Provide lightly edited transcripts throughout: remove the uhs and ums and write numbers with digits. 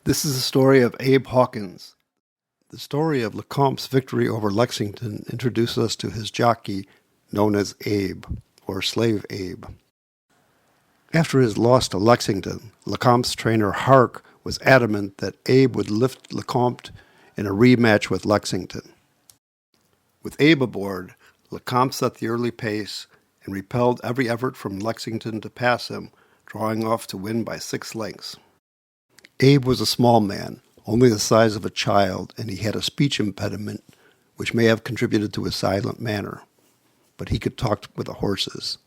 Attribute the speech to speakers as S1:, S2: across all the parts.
S1: This is the story of Abe Hawkins. The story of Lecomte's victory over Lexington introduces us to his jockey known as Abe, or Slave Abe. After his loss to Lexington, Lecomte's trainer Hark was adamant that Abe would lift Lecomte in a rematch with Lexington. With Abe aboard, Lecomte set the early pace and repelled every effort from Lexington to pass him, drawing off to win by 6 lengths. Abe was a small man, only the size of a child, and he had a speech impediment which may have contributed to his silent manner. But he could talk with the horses.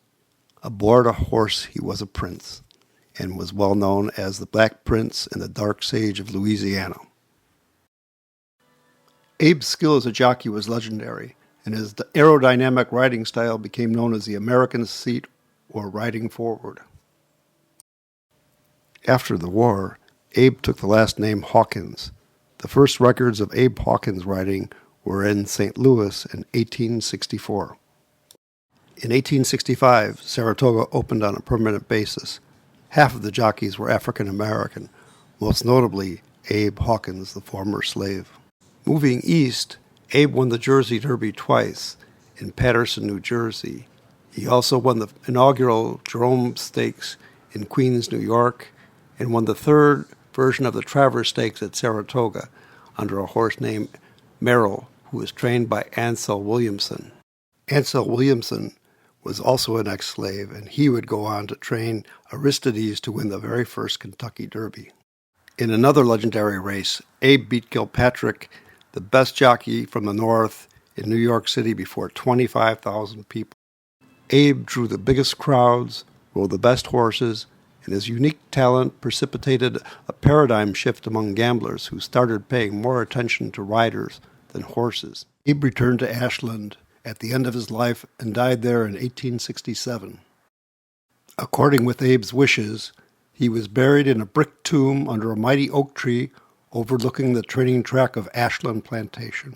S1: Aboard a horse he was a prince, and was well known as the Black Prince and the Dark Sage of Louisiana. Abe's skill as a jockey was legendary, and his aerodynamic riding style became known as the American seat or riding forward. After the war, Abe took the last name Hawkins. The first records of Abe Hawkins riding were in St. Louis in 1864. In 1865, Saratoga opened on a permanent basis. Half of the jockeys were African American, most notably Abe Hawkins, the former slave. Moving east, Abe won the Jersey Derby twice in Paterson, New Jersey. He also won the inaugural Jerome Stakes in Queens, New York, and won the third version of the Travers Stakes at Saratoga under a horse named Merrill, who was trained by Ansel Williamson. Ansel Williamson was also an ex-slave, and he would go on to train Aristides to win the very first Kentucky Derby. In another legendary race, Abe beat Gilpatrick, the best jockey from the North, in New York City before 25,000 people. Abe drew the biggest crowds, rode the best horses, and his unique talent precipitated a paradigm shift among gamblers who started paying more attention to riders than horses. Abe returned to Ashland at the end of his life and died there in 1867. According with Abe's wishes, he was buried in a brick tomb under a mighty oak tree overlooking the training track of Ashland Plantation.